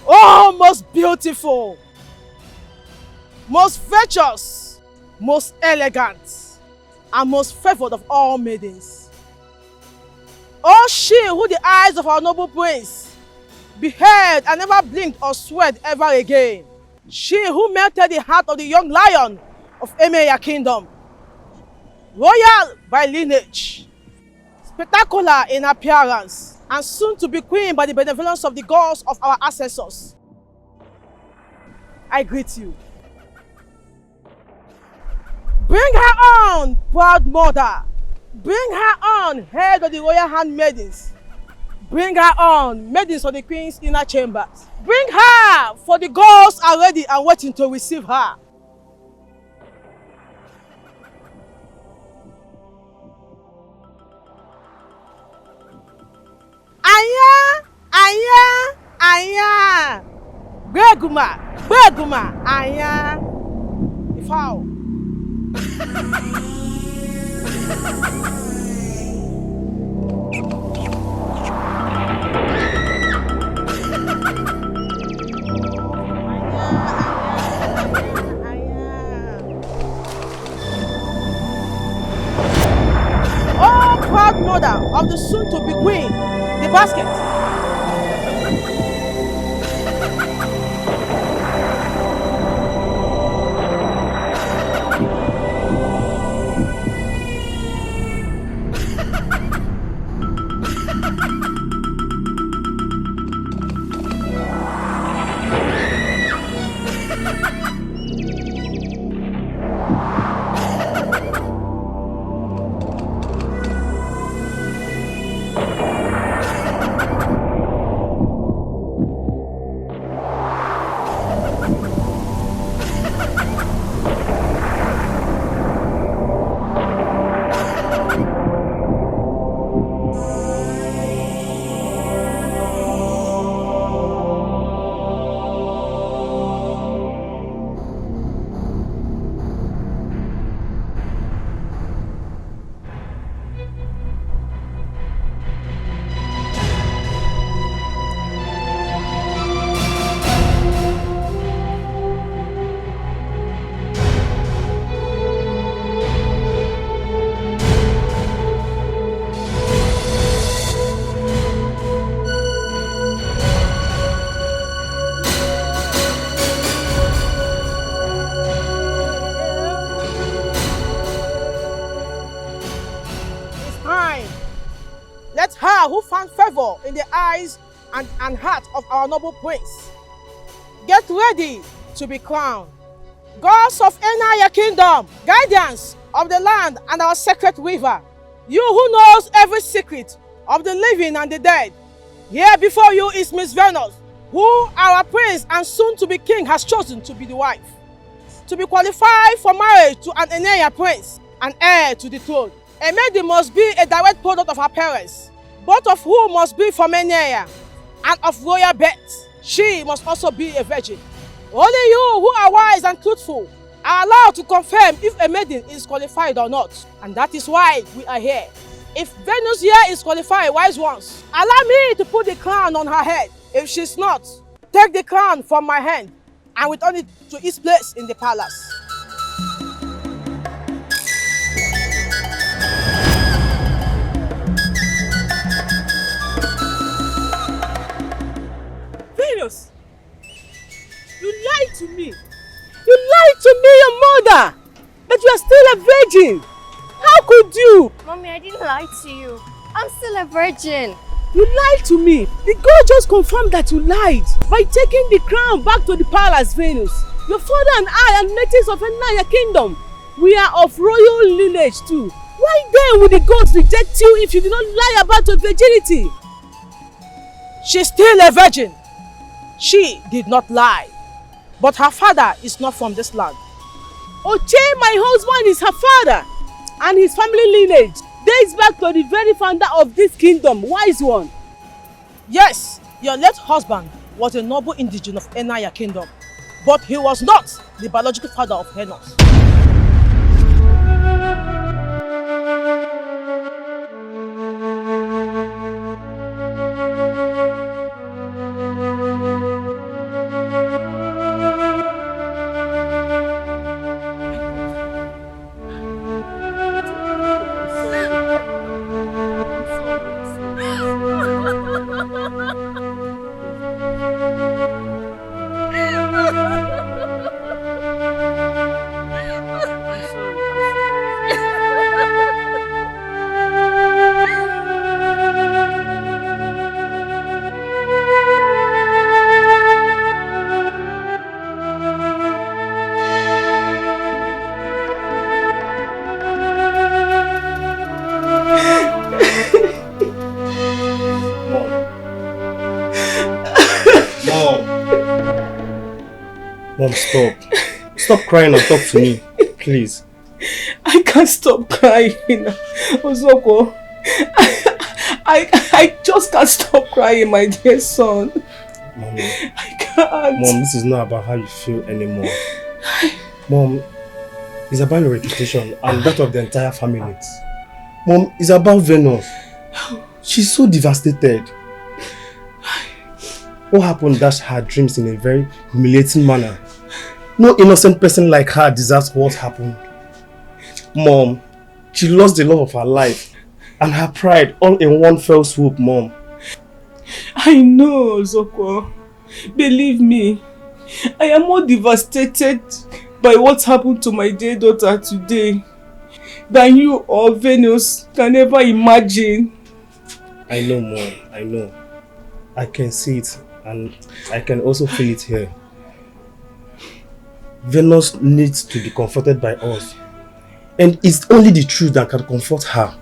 Oh, most beautiful, most virtuous, most elegant, and most favored of all maidens. Oh, she who the eyes of our noble prince beheld and never blinked or sweat ever again. She who melted the heart of the young lion of Emeya kingdom. Royal by lineage, spectacular in appearance, and soon to be queen by the benevolence of the gods of our ancestors. I greet you. Bring her on, proud mother. Bring her on, head of the royal handmaidens. Bring her on, maidens of the queen's inner chambers. Bring her, for the gods are ready and waiting to receive her. Aya, aya, aya. Beguma, aya. Ifao. Oh, proud mother of the soon-to-be queen, the basket. Let her who found favor in the eyes and heart of our noble prince get ready to be crowned. Gods of Enaya kingdom, guardians of the land and our sacred river, you who knows every secret of the living and the dead, here before you is Miss Venus, who our prince and soon-to-be king has chosen to be the wife, to be qualified for marriage to an Enaya prince and heir to the throne. A maiden must be a direct product of her parents, both of whom must be from Enaya and of royal birth. She must also be a virgin. Only you who are wise and truthful are allowed to confirm if a maiden is qualified or not. And that is why we are here. If Venus here is qualified, wise ones, allow me to put the crown on her head. If she's not, take the crown from my hand and return it to its place in the palace. Venus, you lied to me. You lied to me, your mother, that you are still a virgin. How could you? Mommy, I didn't lie to you. I'm still a virgin. You lied to me. The God just confirmed that you lied by taking the crown back to the palace, Venus. Your father and I are natives of Enaya kingdom. We are of royal lineage too. Why then would the gods reject you if you did not lie about your virginity? She's still a virgin. She did not lie. But her father is not from this land. Oche, my husband, is her father, and his family lineage dates back to the very founder of this kingdom, wise one. Yes, your late husband was a noble indigene of Enaya kingdom, but he was not the biological father of Venus. Mom, stop. Stop crying and talk to me, please. I can't stop crying. Ozoko, I just can't stop crying, my dear son. Mommy, I can't. Mom, this is not about how you feel anymore. Mom, it's about your reputation and that of the entire family. Mom, it's about Venus. She's so devastated. What happened dashed her dreams in a very humiliating manner. No innocent person like her deserves what happened. Mom, she lost the love of her life and her pride all in one fell swoop, Mom. I know, Zoko. Believe me, I am more devastated by what happened to my dear daughter today than you or Venus can ever imagine. I know, Mom. I know. I can see it and I can also feel it here. Venus needs to be comforted by us. And it's only the truth that can comfort her.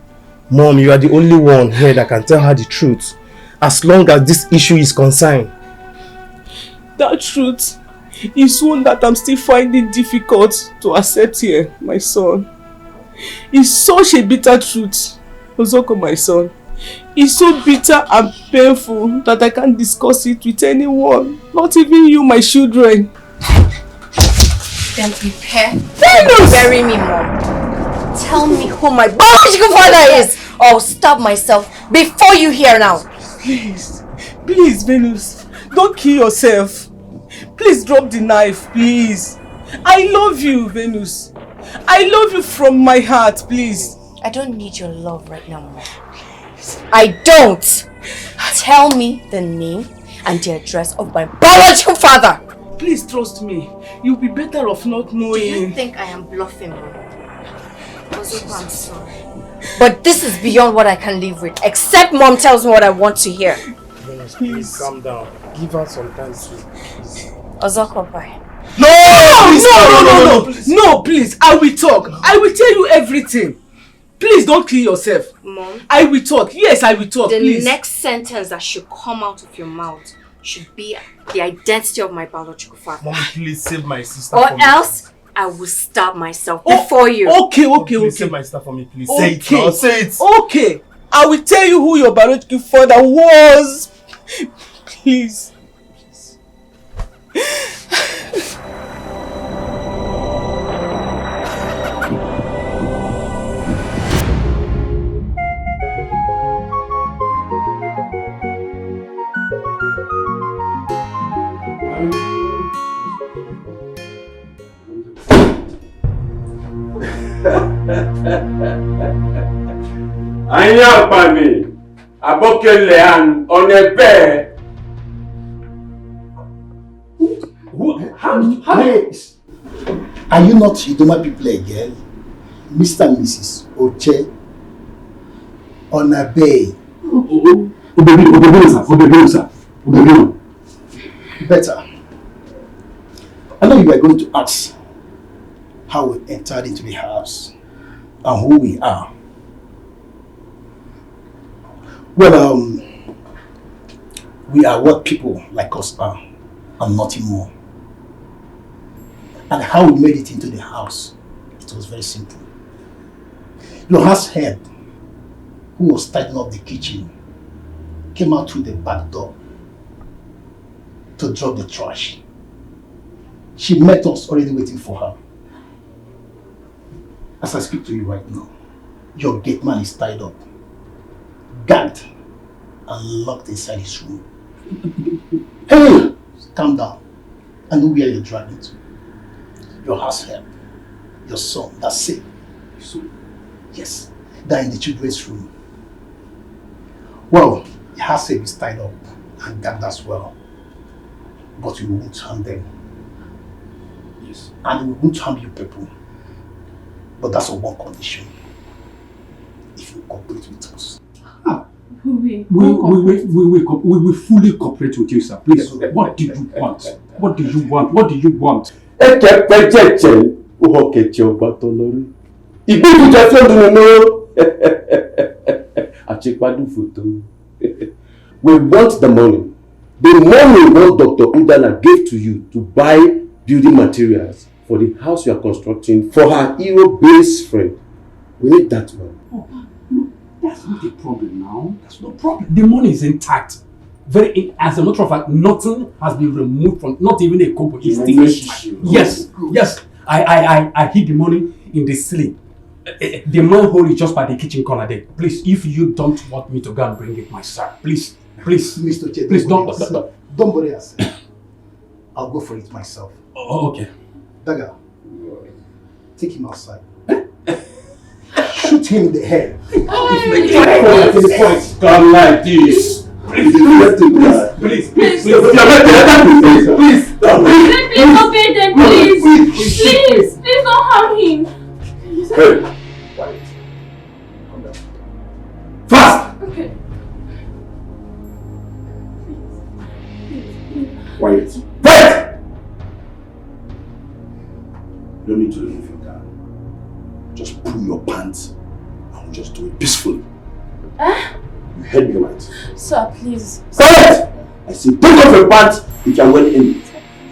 Mom, you are the only one here that can tell her the truth. As long as this issue is concerned. That truth is one that I'm still finding difficult to accept here, my son. It's such a bitter truth, Ozoko, my son. It's so bitter and painful that I can't discuss it with anyone, not even you, my children. Then prepare to bury me, Mom. Tell me who my biological father is, or I'll stab myself before you hear now. Please, please, Venus, don't kill yourself. Please drop the knife, please. I love you, Venus. I love you from my heart, please. I don't need your love right now, Mom. I don't. Tell me the name and the address of my biological father. Please trust me. You'll be better off not knowing. Do you think I am bluffing, Mom? Ozoko, I'm sorry. But this is beyond what I can live with. Except Mom tells me what I want to hear. Venus, please calm down. Give her some time to please. Ozoko, bye. No, please. I will talk. I will tell you everything. Please don't kill yourself. Mom. I will talk. Yes, I will talk. The next sentence that should come out of your mouth should be the identity of my biological father. Mommy, please save my sister or for me. else I will stab myself before you. Okay. Please save my sister for me, please. Say it now. Say it. Okay. I will tell you who your biological father was. Please. Anya Pami, Abokele and Onebe. How? Yes. Are you not Idoma people again? Mr. and Mrs. Oche Onabe. Obebino. Better. I know you are going to ask how we entered into the house and who we are. Well, we are what people like us are and nothing more. And how we made it into the house, it was very simple. Your house head, who was tidying up the kitchen, came out through the back door to drop the trash. She met us already waiting for her. As I speak to you right now, your gate man is tied up, gagged, and locked inside his room. Hey, calm down. I know where you're driving to. Your house help, your son, that's sick. Yes, they're in the children's room. Well, the house help is tied up and gagged as well. But we won't harm them. Yes. And we won't harm you people. But that's on one condition. If you cooperate with us. We will fully cooperate with you, sir. Please, what do you want? What do you want? What do you want? We want the money. The money what Dr. Udana gave to you to buy building materials for the house you are constructing for her hero-based friend. We need that one. Oh, no, that's not a problem now. That's no problem. The money is intact. As a matter of fact, nothing has been removed from, not even a kobo. It's still intact. Yes, yes. I hid the money in the ceiling. The manhole is just by the kitchen corner there. Please, if you don't want me to go and bring it myself, please, Mr. Che, please don't worry yourself. I'll go for it myself. Oh, okay. Daga, take him outside. Shoot him in the head. Come like this. Please. Please, obey them, please. Please don't harm him. Hey, quiet. Come down. Fast! Okay. Quiet. Quiet! You don't need to remove your car. Just pull your pants and we'll just do it peacefully. You heard me right. Sir, please. Quiet! I say take off your pants if you are well in it.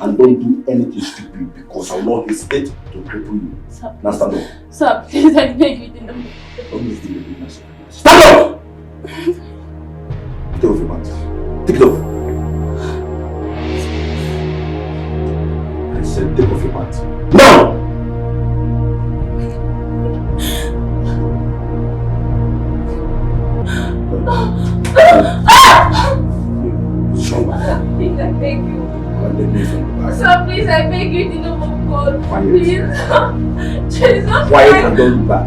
And don't do anything stupid because I will not hesitate to cripple you. Sir, now stand up. Sir, please, I beg you, don't. Don't miss the baby. Stand up! Take off your pants. Take it off. I said take off your pants. Now! Please, I beg you. Sir, please, I beg you in the name of God. Please. Jesus. Quiet and don't look back.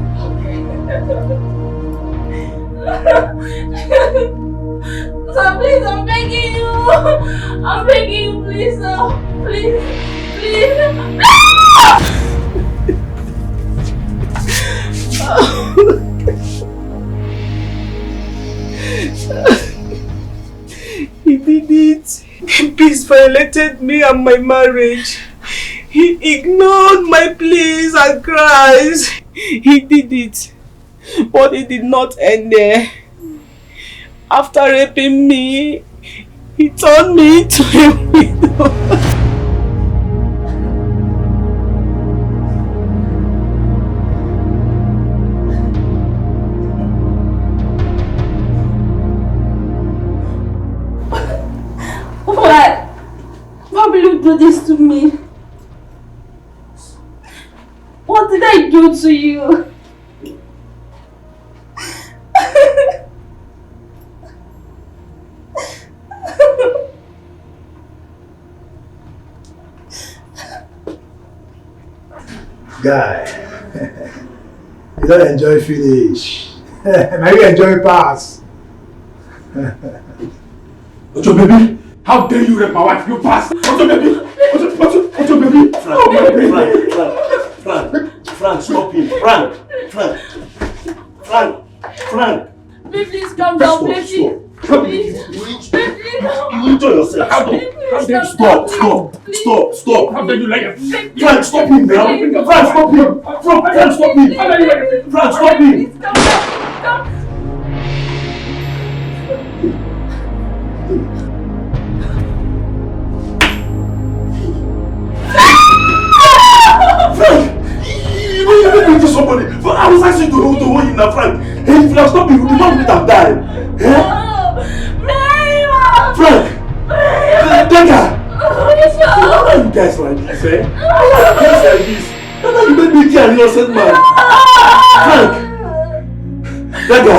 Sir, please, I'm begging you. I'm begging you, please, sir. Please. He did it. Peace violated me and my marriage. He ignored my pleas and cries. He did it. But it did not end there. After raping me, he turned me into a widow. Why will you do this to me? What did I do to you? Guy, you don't enjoy finish. Now you enjoy pass. Ojo baby, how dare you rape my wife? You bastard! Ojo baby, Ojo baby. Frank, stop him. Frank. Please calm down, please. You enjoy yourself. How dare you? Stop. How dare you lie? Frank, stop him now. Frank, stop him. Frank, stop him. Frank, stop him. Please calm down. Frank, you made me to somebody. But I was asking to hold him now, Frank. Hey, if you have stopped him, the man would have died. Frank! Dega! Why are you guys like this, eh? Why are you guys like this? Dega, you made me kill an innocent man. Frank! Dega!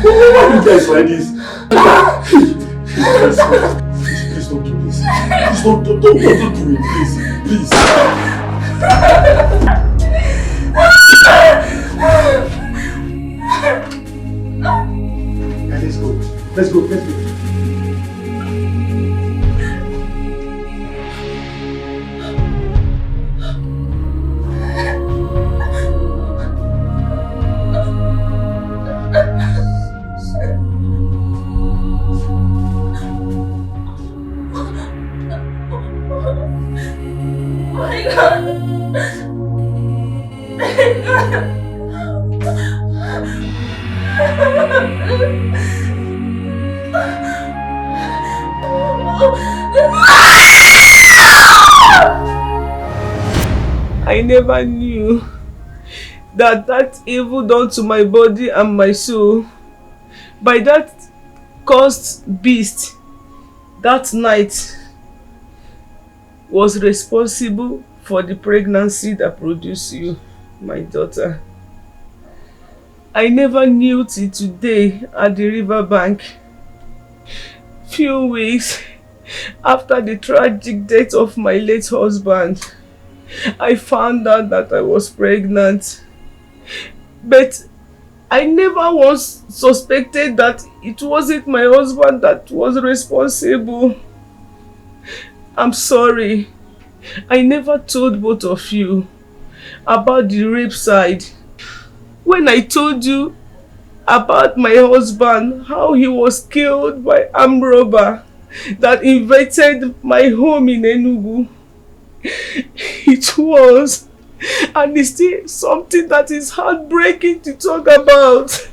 Why are you guys like this? Please don't do this. Please don't do it, please. Let's go. I never knew that evil done to my body and my soul by that cursed beast that night was responsible for the pregnancy that produced you, my daughter. I never knew till today at the riverbank, few weeks after the tragic death of my late husband, I found out that I was pregnant. But I never once suspected that it wasn't my husband that was responsible. I'm sorry. I never told both of you about the rape side. When I told you about my husband, how he was killed by armed robber that invaded my home in Enugu, it was, and it's still something that is heartbreaking to talk about.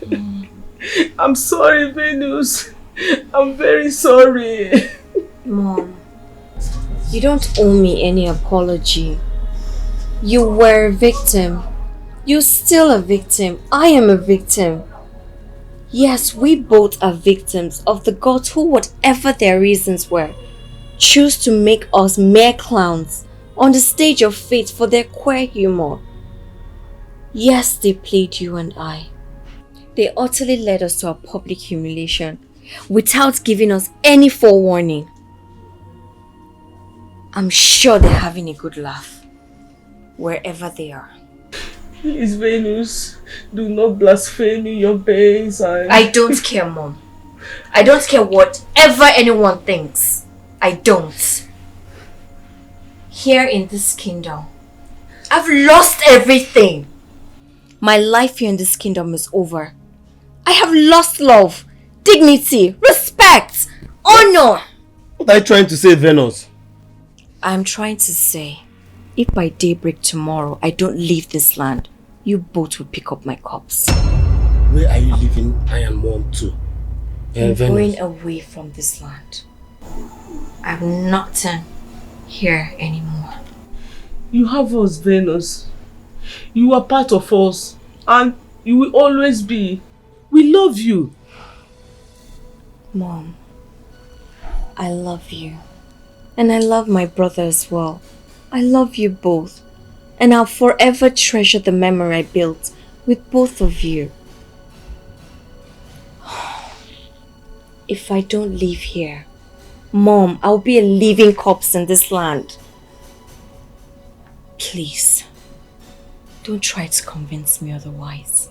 I'm sorry, Venus. I'm very sorry. Mom, you don't owe me any apology. You were a victim. You're still a victim. I am a victim. Yes, we both are victims of the gods who, whatever their reasons were, choose to make us mere clowns on the stage of fate for their queer humor. Yes, they played you and I. They utterly led us to a public humiliation without giving us any forewarning. I'm sure they're having a good laugh wherever they are. Please, Venus, do not blaspheme in your pains. I don't care, Mom. I don't care whatever anyone thinks. I don't. Here in this kingdom, I've lost everything. My life here in this kingdom is over. I have lost love, dignity, respect, honor. What are you trying to say, Venus? I'm trying to say, if by daybreak tomorrow I don't leave this land, you both will pick up my corpse. Where are you leaving I and Mom to? I'm going away from this land. I'm not here anymore. You have us, Venus. You are part of us, and you will always be. We love you. Mom, I love you. And I love my brother as well. I love you both. And I'll forever treasure the memory I built with both of you. If I don't leave here, Mom, I'll be a living corpse in this land. Please, don't try to convince me otherwise.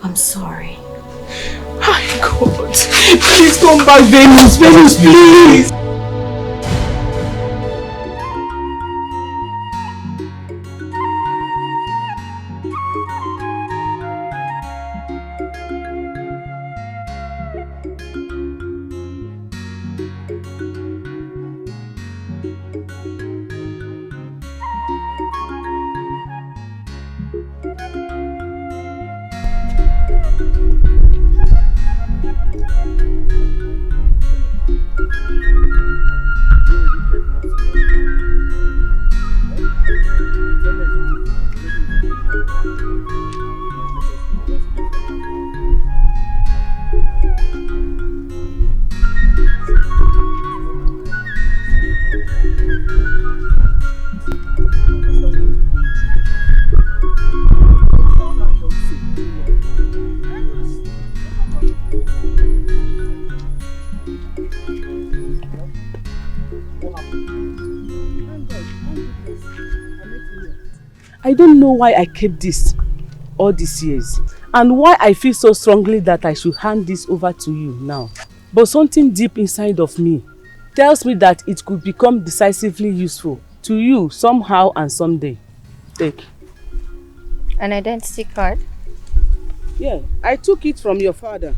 I'm sorry. My God, please come back, Venus. Venus, please. I don't know why I kept this all these years and why I feel so strongly that I should hand this over to you now. But something deep inside of me tells me that it could become decisively useful to you somehow and someday. Take. An identity card? Yeah, I took it from your father.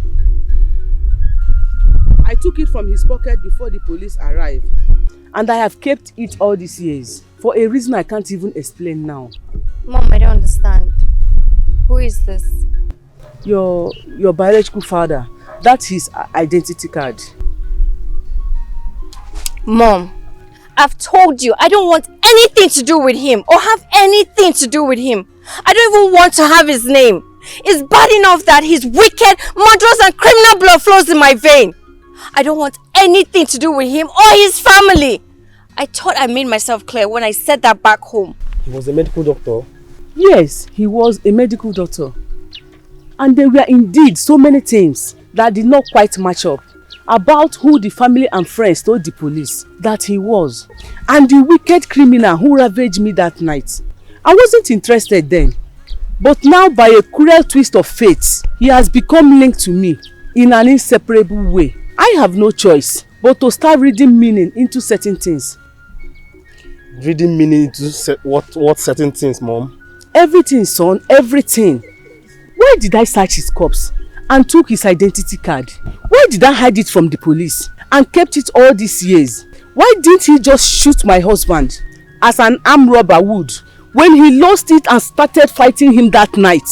I took it from his pocket before the police arrived. And I have kept it all these years for a reason I can't even explain now. Mom, I don't understand. Who is this? Your biological father. That's his identity card. Mom, I've told you I don't want anything to do with him or have anything to do with him. I don't even want to have his name. It's bad enough that his wicked, murderous and criminal blood flows in my vein. I don't want anything to do with him or his family. I thought I made myself clear when I said that back home. He was a medical doctor. Yes, he was a medical doctor. And there were indeed so many things that did not quite match up about who the family and friends told the police that he was. And the wicked criminal who ravaged me that night. I wasn't interested then. But now, by a cruel twist of fate, he has become linked to me in an inseparable way. I have no choice but to start reading meaning into certain things. Reading meaning into what certain things, Mom? Everything, son, everything. Why did I search his corpse and took his identity card? Why did I hide it from the police and kept it all these years? Why didn't he just shoot my husband as an armed robber would when he lost it and started fighting him that night?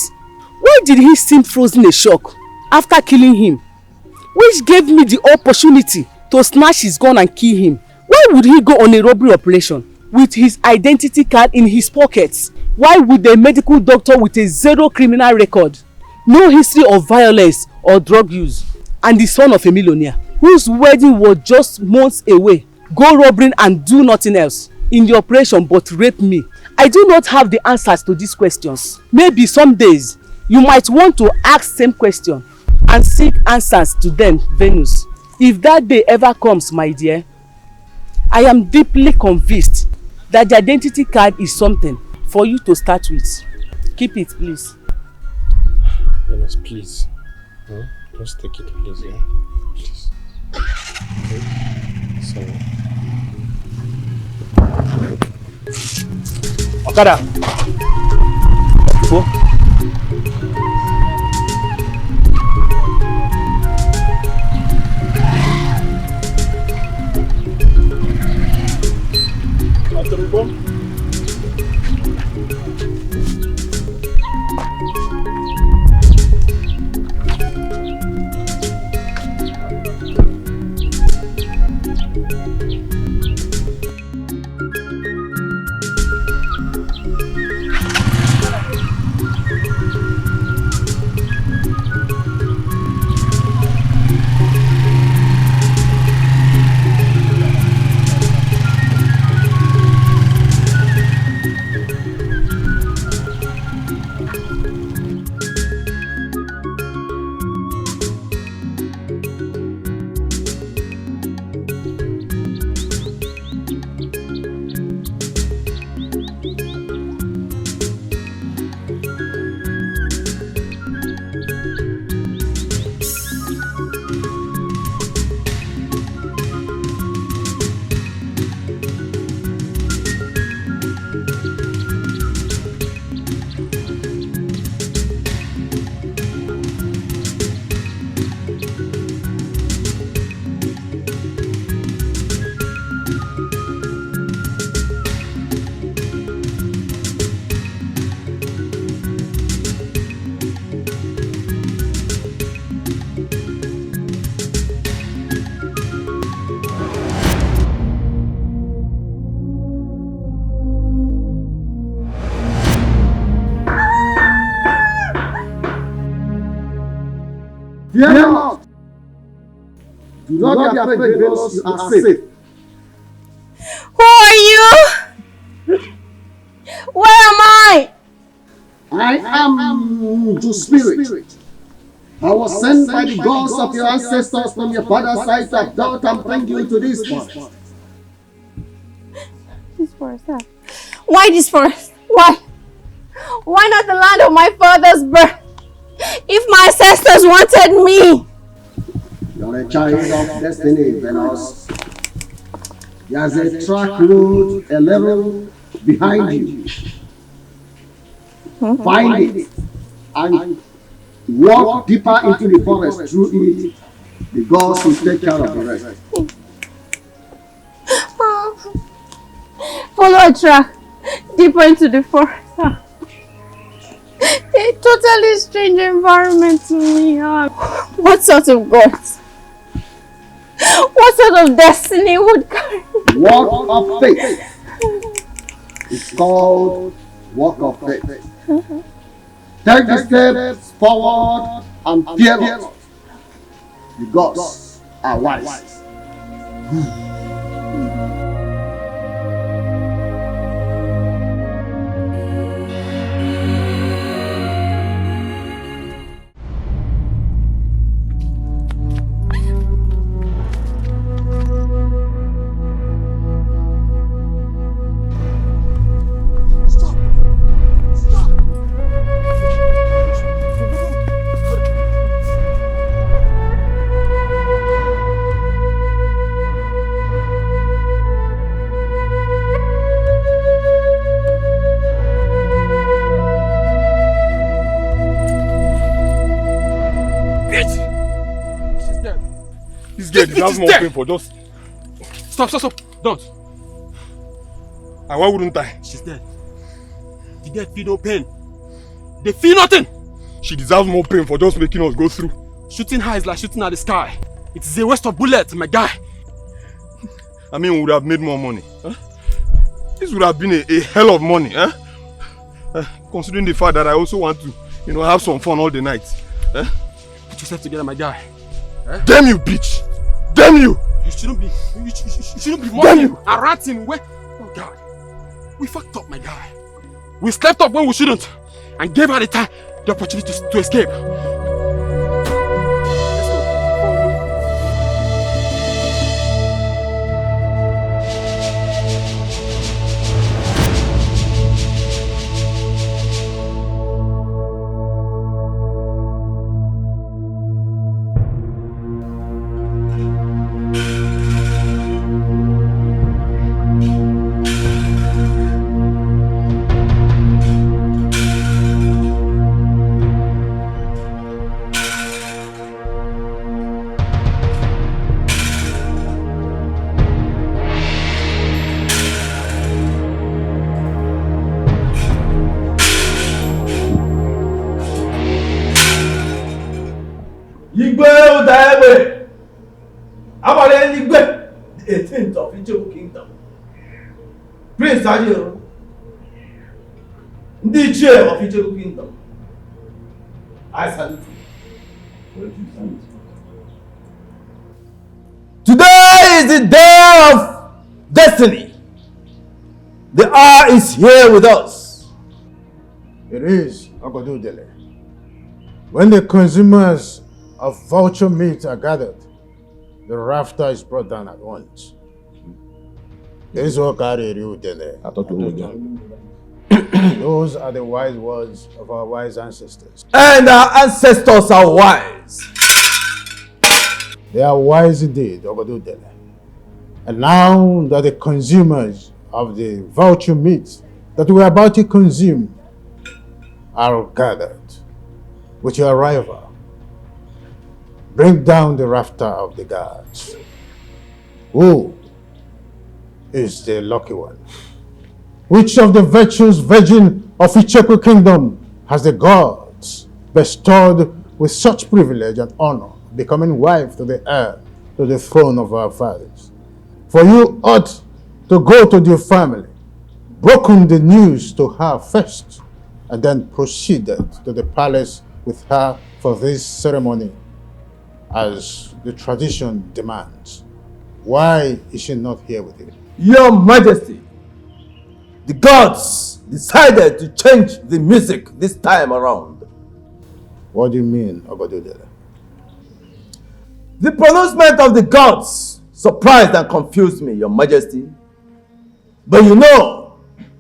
Why did he seem frozen in shock after killing him? Which gave me the opportunity to snatch his gun and kill him. Why would he go on a robbery operation with his identity card in his pockets? Why would a medical doctor with a zero criminal record, no history of violence or drug use, and the son of a millionaire whose wedding was just months away, go robbing and do nothing else in the operation but rape me? I do not have the answers to these questions. Maybe some days you might want to ask same question and seek answers to them, Venus. If that day ever comes, my dear, I am deeply convinced that the identity card is something for you to start with. Keep it, please. Venus, please. Just take it, please, yeah? Please. Okay. Sorry. Okada! Go. After the bomb? Fear not. Do not be afraid, Venus, you are safe. Who are you? Where am I? I am the spirit. I was sent by the gods of your ancestors from your father's side to adopt and bring you to this forest. This forest, huh? Why this forest? Why? Why not the land of my father's birth? If my ancestors wanted me! You're a child of destiny, Venus. There's a track road a level behind you. Find it and walk deeper into the forest through it. The gods will take care of the rest. Follow a track deeper into the forest. A totally strange environment to me. What sort of gods? What sort of destiny would carry? Walk of faith. It's called walk of faith. Take the steps forward and fearless. The gods are wise. Deserves more pain for just... Stop. Don't. And why wouldn't I? She's dead. The dead feel no pain. They feel nothing. She deserves more pain for just making us go through. Shooting her is like shooting at the sky. It is a waste of bullets, my guy. I mean, we would have made more money. Huh? This would have been a hell of money. Huh? Considering the fact that I also want to, have some fun all the night. Huh? Put yourself together, my guy. Huh? Damn you, bitch! Damn you! You shouldn't be mocking and ranting. Oh God, we fucked up, my guy. We slept up when we shouldn't, and gave her the opportunity to escape. The 18th of Ijebu Kingdom. Prince Ajero, the chair of Ijebu Kingdom. I salute you. Today is the day of destiny. The hour is here with us. It is Ogodudele. When the consumers of vulture meat are gathered, the rafter is brought down at once. This is what carried you there. Those are the wise words of our wise ancestors. And our ancestors are wise. They are wise indeed, Ogodudele. And now that the consumers of the vulture meat that we are about to consume are gathered, with your arrival, bring down the rafter of the gods. Who is the lucky one? Which of the virtuous virgin of Icheku kingdom has the gods bestowed with such privilege and honor, becoming wife to the heir to the throne of our fathers? For you ought to go to the family, broken the news to her first, and then proceeded to the palace with her for this ceremony, as the tradition demands. Why is she not here with you? Your Majesty, the gods decided to change the music this time around. What do you mean, Ogodudele? The pronouncement of the gods surprised and confused me, Your Majesty. But you know,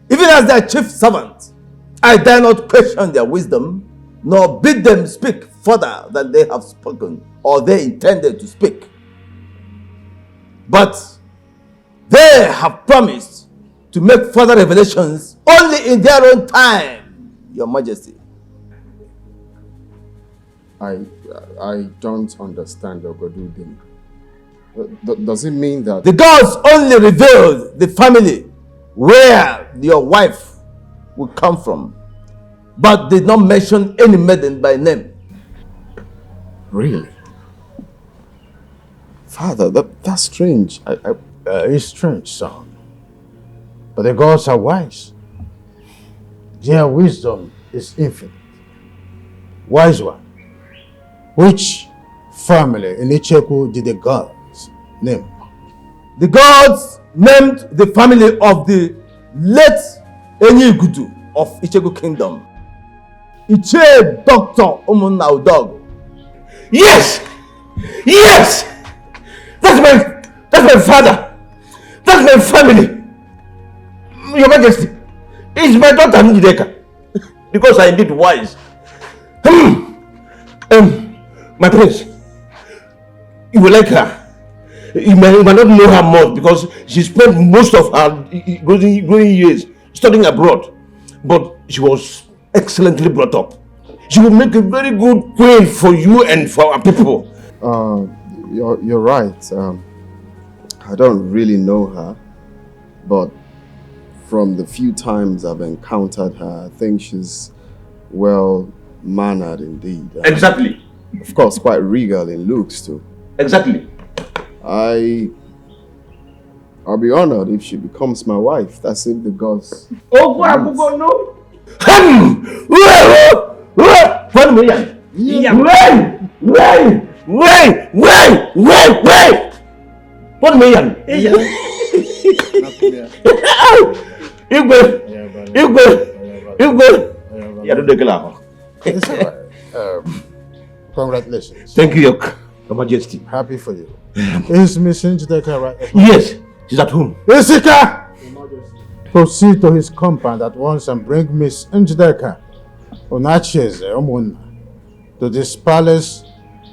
even as their chief servant, I dare not question their wisdom, nor bid them speak further than they have spoken or they intended to speak. But they have promised to make further revelations only in their own time, Your Majesty. I don't understand, Ogodudele. Does it mean that the gods only revealed the family where your wife will come from, but did not mention any maiden by name? Really? Father, that's strange. It's strange, son. But the gods are wise. Their wisdom is infinite. Wise one. Which family in Icheku did the gods name? The gods named the family of the late Enyigudu of Ichegu Kingdom. Iche Dr. Umunna Udog. Yes! Yes! That's my father! That's my family! Your Majesty, it's my daughter Njideka. Because I indeed wise. My prince, you will like her. You might not know her much because she spent most of her growing years studying abroad. But she was excellently brought up. She will make a very good queen for you and for our people. You're right. I don't really know her, but from the few times I've encountered her, I think she's well-mannered indeed. Exactly. Of course, quite regal in looks too. Exactly. I'll be honored if she becomes my wife. That's if the gods. Oh, no. It's all right. Congratulations. Thank you, Your Majesty. Happy for you. Is Miss Njideka right? Yes, she's at home. Isika! Proceed to his compound at once and bring Miss Njideka Onacheze Omunna to this palace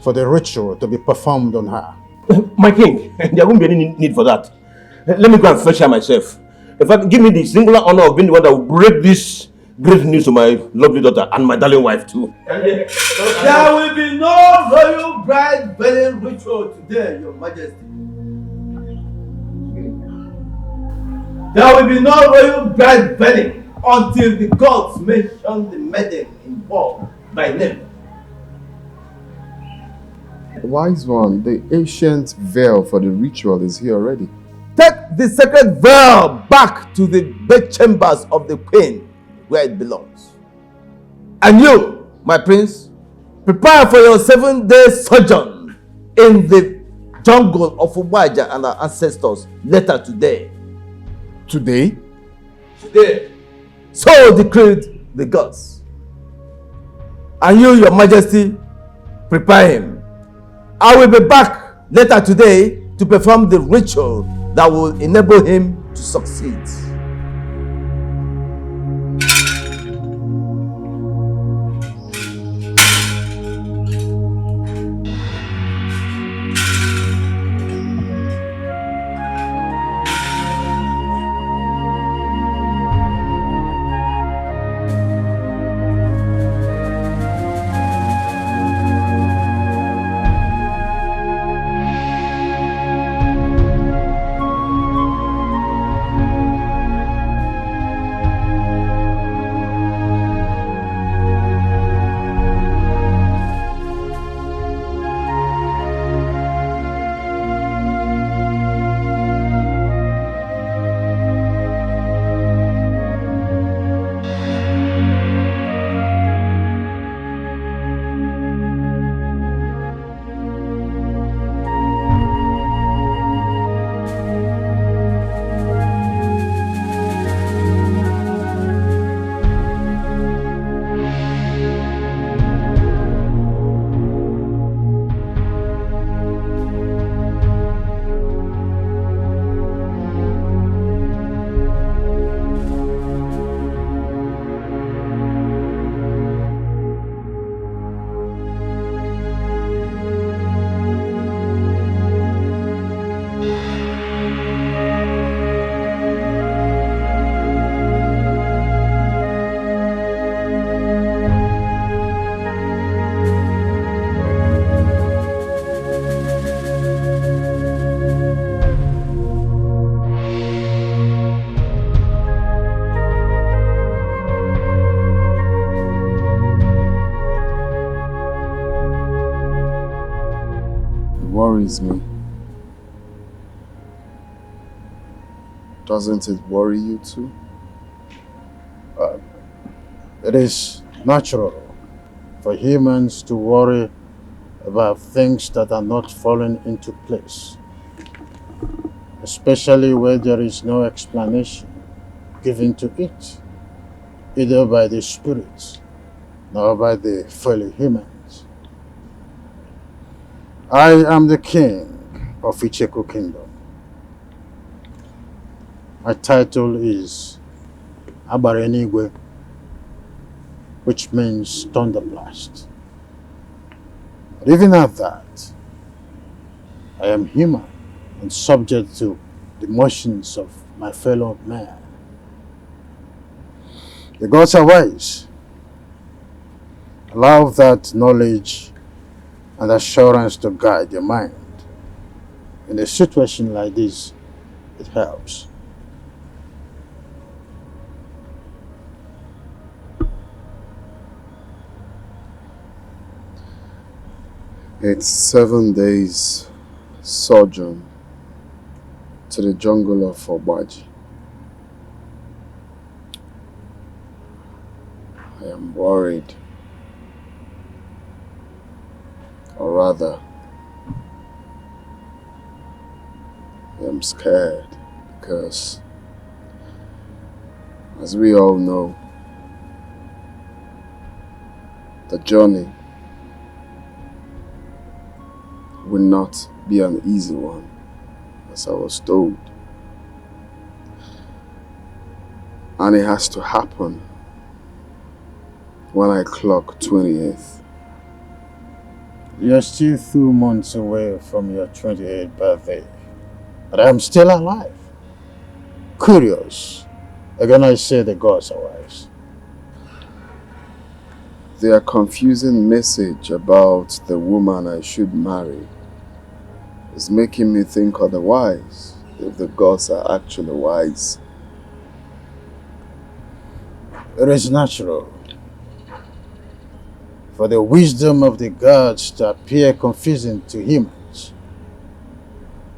for the ritual to be performed on her. My king, there won't be any need for that. Let me go and fetch her myself. In fact, give me the singular honor of being the one that will break this great news to my lovely daughter and my darling wife too. There will be no royal bride wedding ritual today, Your Majesty. There will be no royal bride wedding until the gods mention the maiden involved by name. Wise one, the ancient veil for the ritual is here already. Take the sacred veil back to the bedchambers of the queen where it belongs. And you, my prince, prepare for your 7-day sojourn in the jungle of Umaja and our ancestors later today. Today? Today. So decreed the gods. And you, Your Majesty, prepare him. I will be back later today to perform the ritual that will enable him to succeed. Worries me. Doesn't it worry you too? It is natural for humans to worry about things that are not falling into place, especially where there is no explanation given to it, either by the spirits nor by the fellow humans. I am the king of Icheku Kingdom. My title is Abarenigwe, which means thunderblast. But even at that, I am human and subject to the motions of my fellow man. The gods are wise. Allow that knowledge and assurance to guide your mind. In a situation like this, it helps. It's 7 days sojourn to the jungle of Obaji. I am worried. Or rather, I am scared because, as we all know, the journey will not be an easy one, as I was told. And it has to happen when I clock 28th. You're still 2 months away from your 28th birthday, but I'm still alive. Curious. Again, I say the gods are wise. Their confusing message about the woman I should marry is making me think otherwise, if the gods are actually wise. It is natural for the wisdom of the gods to appear confusing to humans,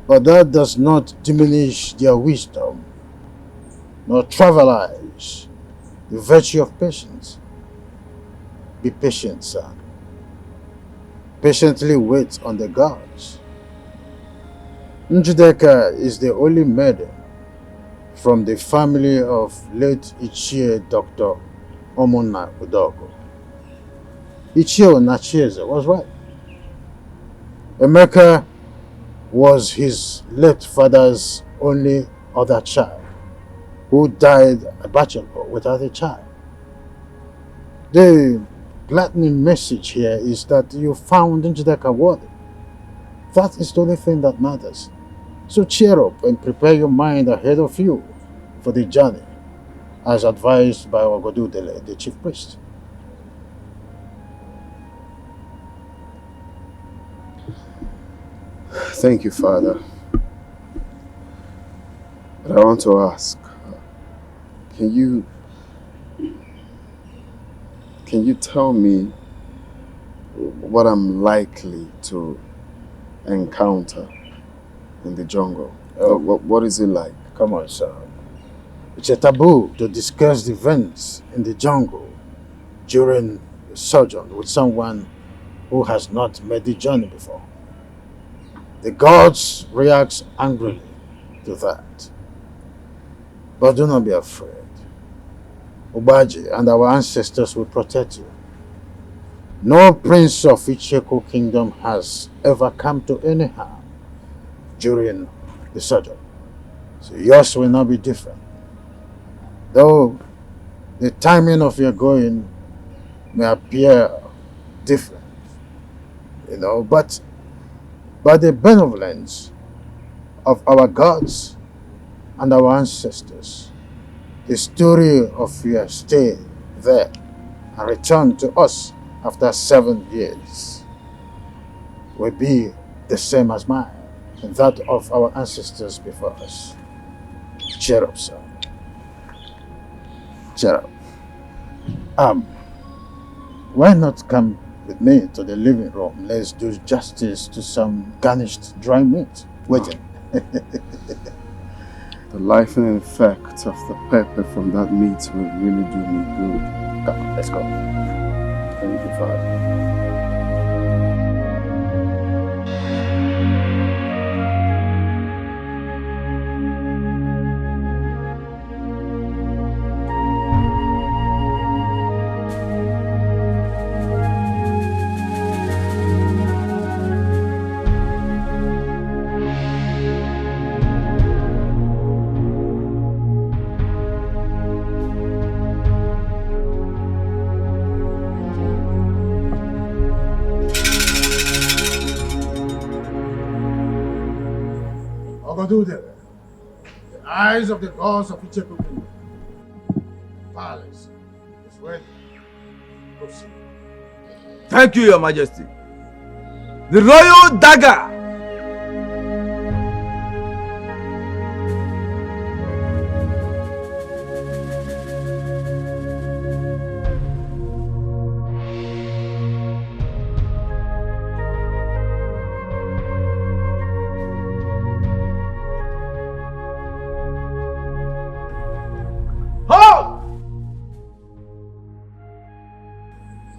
but that does not diminish their wisdom, nor trivialize the virtue of patience. Be patient, son. Patiently wait on the gods. Njideka is the only maiden from the family of late Ichie Dr. Omona Udogo. Ichie Nachieze was right. Emeka was his late father's only other child, who died a bachelor without a child. The gladdening message here is that you found Njideka worthy. That is the only thing that matters. So cheer up and prepare your mind ahead of you for the journey, as advised by Ogodudele, the chief priest. Thank you, Father. But I want to ask, can you tell me what I'm likely to encounter in the jungle? What is it like? Come on, son. It's a taboo to discuss the events in the jungle during a sojourn with someone who has not made the journey before. The gods react angrily to that. But do not be afraid. Obaji and our ancestors will protect you. No prince of Icheku Kingdom has ever come to any harm during the sojourn. So yours will not be different. Though the timing of your going may appear different, but by the benevolence of our gods and our ancestors, the story of your stay there and return to us after 7 years will be the same as mine and that of our ancestors before us. Cheer up, son. Cheer up. Why not come with me to the living room? Let's do justice to some garnished dry meat. Waiting. The life-and effect of the pepper from that meat will really do me good. Come, let's go. Thank you, Father. The eyes of the gods of Icheku Kingdom. The palace is ready. Proceed. Thank you, Your Majesty. The royal dagger.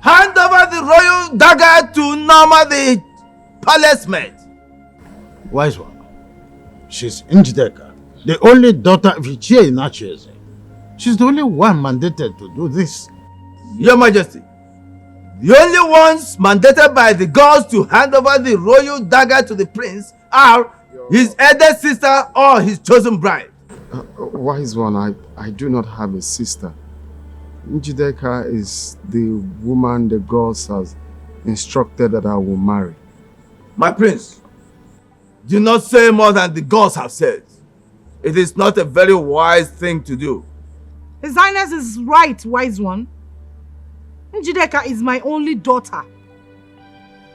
Hand over the royal dagger to Norma the palace maid. Wise one. She's Njideka, the only daughter of Ichie Inacheze. She's the only one mandated to do this. Your Majesty, the only ones mandated by the gods to hand over the royal dagger to the prince are his elder sister or his chosen bride. Wise one, I do not have a sister. Njideka is the woman the gods has instructed that I will marry. My prince, do not say more than the gods have said. It is not a very wise thing to do. His Highness is right, wise one. Njideka is my only daughter.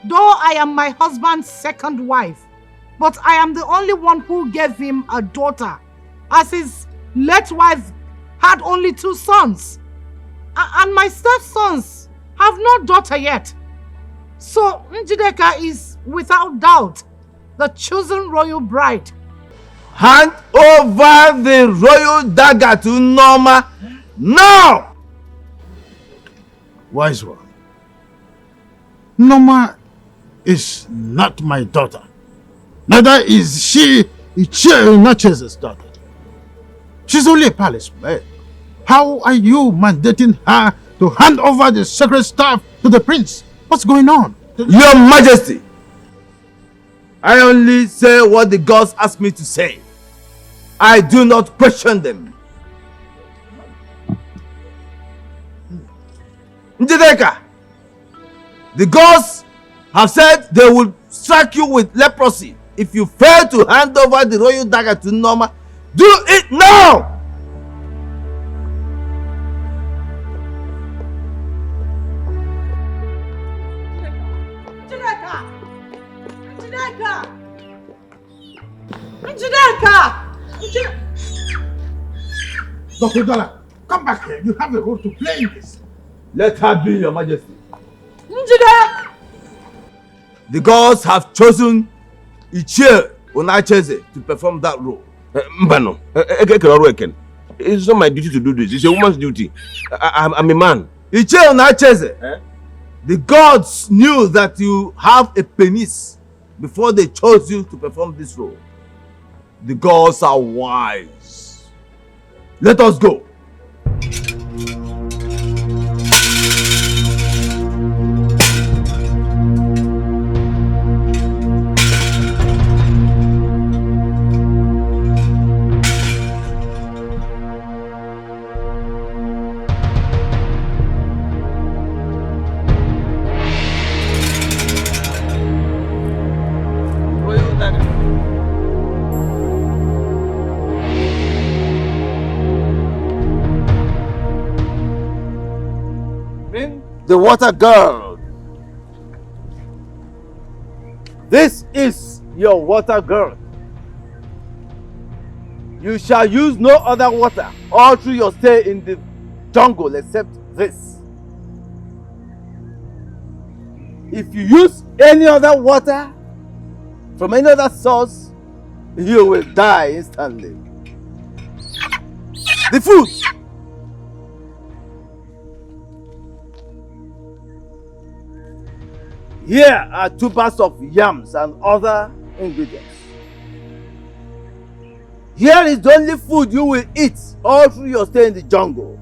Though I am my husband's second wife, but I am the only one who gave him a daughter, as his late wife had only 2 sons. And my stepsons have no daughter yet. So Njideka is, without doubt, the chosen royal bride. Hand over the royal dagger to Norma now! Wise one. Norma is not my daughter. Neither is she Ichie Inacheze's daughter. She's only a palace maid. How are you mandating her to hand over the sacred staff to the prince? What's going on? Your Majesty, I only say what the gods ask me to say. I do not question them. Njideka, the gods have said they will strike you with leprosy if you fail to hand over the royal dagger to Norma. Do it now! Dr. Dollar, come back here. You have a role to play in this. Let her be, Your Majesty. Njideka! The gods have chosen Ichie Onacheze to perform that role. Mbano, it's not my duty to do this. It's a woman's duty. I'm a man. Ichie Onacheze, the gods knew that you have a penis before they chose you to perform this role. The gods are wise. Let us go. The water girl. This is your water girl. You shall use no other water all through your stay in the jungle except this. If you use any other water from any other source, you will die instantly. The food! Here are 2 bags of yams and other ingredients. Here is the only food you will eat all through your stay in the jungle.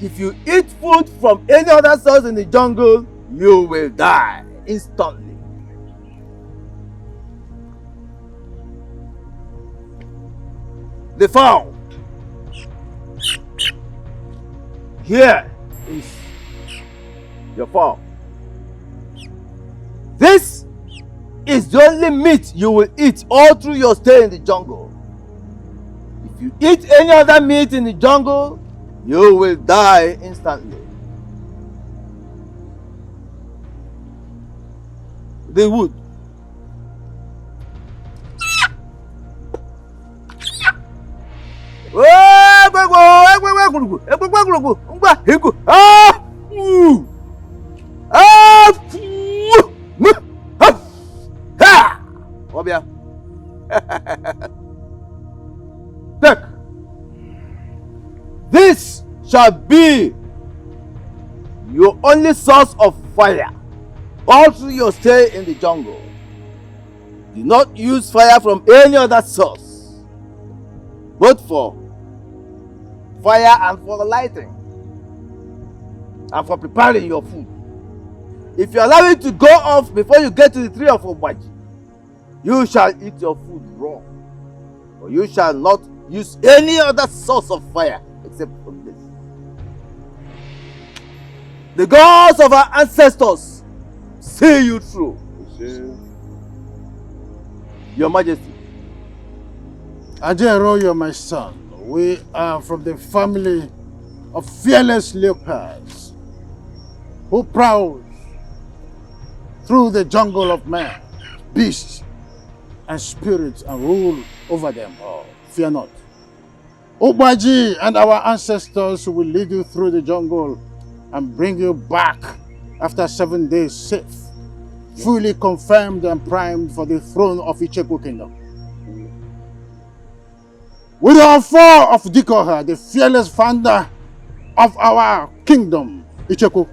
If you eat food from any other source in the jungle, you will die instantly. The fowl. Here is your fowl. This is the only meat you will eat all through your stay in the jungle. If you eat any other meat in the jungle, you will die instantly. The wood. Take. This shall be your only source of fire all through your stay in the jungle. Do not use fire from any other source, both for fire and for lighting and for preparing your food. If you allow it to go off before you get to the tree of Obaji, you shall eat your food raw, or you shall not use any other source of fire except from this. The gods of our ancestors see you through. Your Majesty. Ajero, you're my son. We are from the family of fearless leopards who prowl through the jungle of man, beasts, and spirits and rule over them all. Fear not. Obaji and our ancestors will lead you through the jungle and bring you back after 7 days safe, fully confirmed and primed for the throne of Icheku Kingdom. With our four of Dikoha, the fearless founder of our kingdom, Icheku,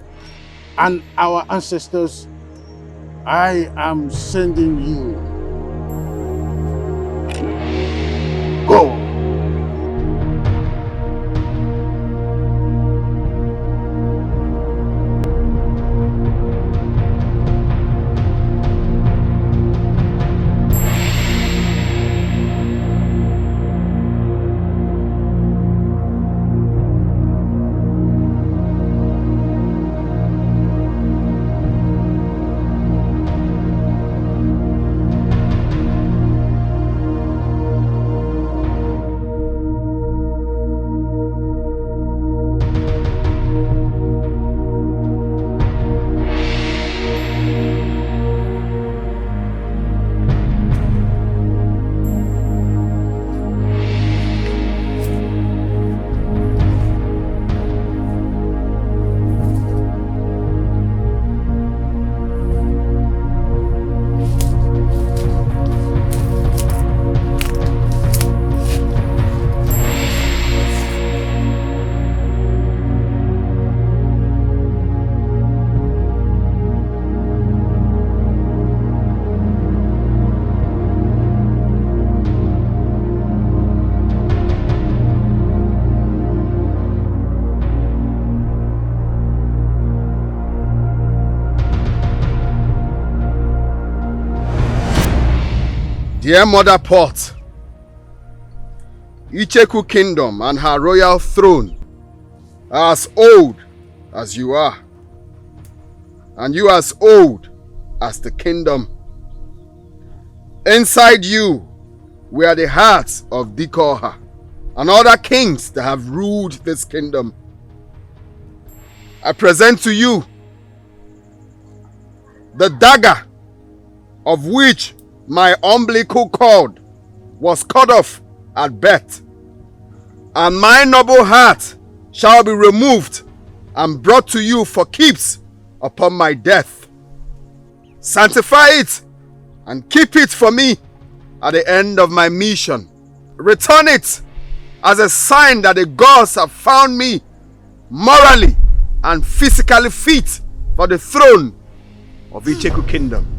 and our ancestors, I am sending you. Go. Dear Mother Pot, Icheku Kingdom and her royal throne are as old as you are, and you as old as the kingdom. Inside you were the hearts of Dikoha and other kings that have ruled this kingdom. I present to you the dagger of which my umbilical cord was cut off at birth, and my noble heart shall be removed and brought to you for keeps upon my death. Sanctify it and keep it for me at the end of my mission. Return it as a sign that the gods have found me morally and physically fit for the throne of Icheku Kingdom.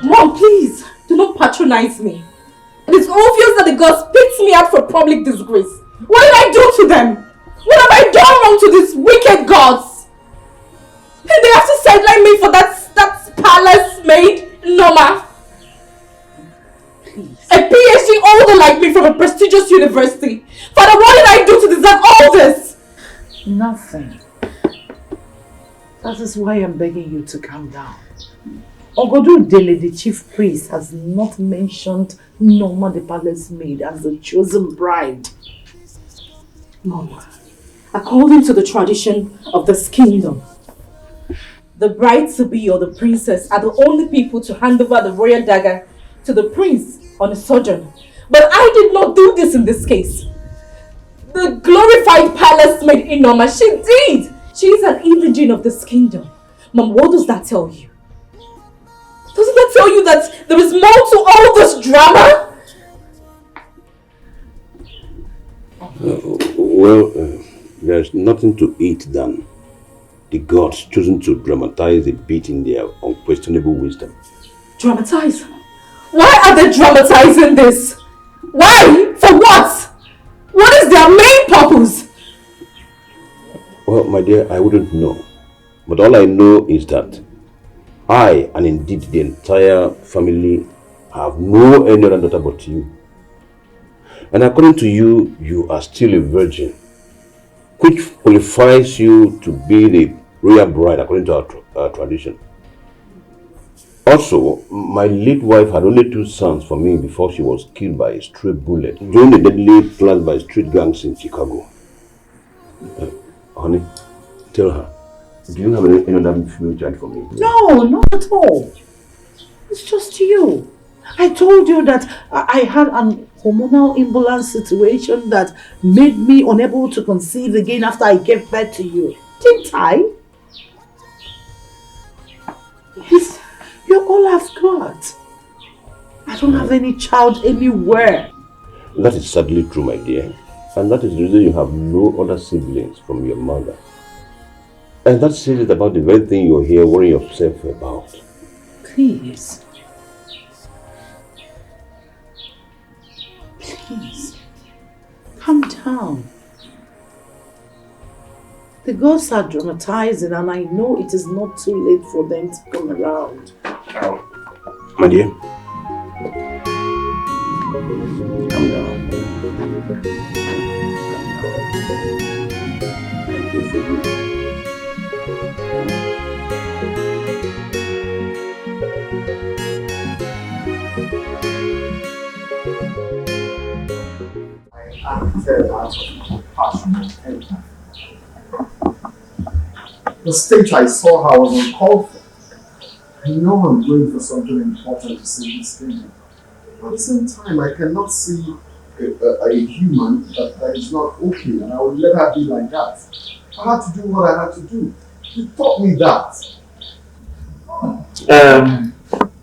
Mom, please, do not patronize me. It is obvious that the gods picked me out for public disgrace. What did I do to them? What have I done wrong to these wicked gods? And they have to sideline me for that palace maid, Noma. Please. A PhD holder like me from a prestigious university. Father, what did I do to deserve all this? Nothing. That is why I'm begging you to calm down. Ogodu Dele, the chief priest, has not mentioned Noma the palace maid as the chosen bride. Mom, according to the tradition of this kingdom, the bride-to-be or the princess are the only people to hand over the royal dagger to the prince on a sojourn. But I did not do this in this case. The glorified palace maid Inoma, she did! She is an indigene of this kingdom. Mom, what does that tell you? Doesn't that tell you that there is more to all this drama? There's nothing to it than the gods choosing to dramatize a bit in their unquestionable wisdom. Dramatize? Why are they dramatizing this? Why? For what? What is their main purpose? Well, my dear, I wouldn't know. But all I know is that I, and indeed the entire family, have no any other daughter but you. And according to you, you are still a virgin, which qualifies you to be the royal bride according to our tradition. Also, my late wife had only 2 sons for me before she was killed by a stray bullet during the deadly planned by street gangs in Chicago. Honey, tell her, do you have any other female child for me? No, not at all. It's just you. I told you that I had an hormonal imbalance situation that made me unable to conceive again after I gave birth to you. Didn't I? Yes, you're all I've got. I don't have any child anywhere. That is sadly true, my dear. And that is the reason you have no other siblings from your mother. And that says it about the very thing you're here worrying yourself about. Please. Please. Calm down. The gods are dramatizing and I know it is not too late for them to come around. My dear, calm down. The state I saw her was uncalled for. I know I'm going for something important to save this kingdom. But at the same time, I cannot see a human that is not okay, and I would let her be like that. I had to do what I had to do. He taught me that.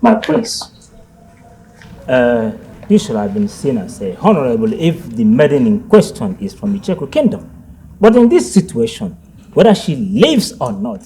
My prince, you should have been seen as a honorable if the maiden in question is from the Icheku kingdom. But in this situation, whether she lives or not,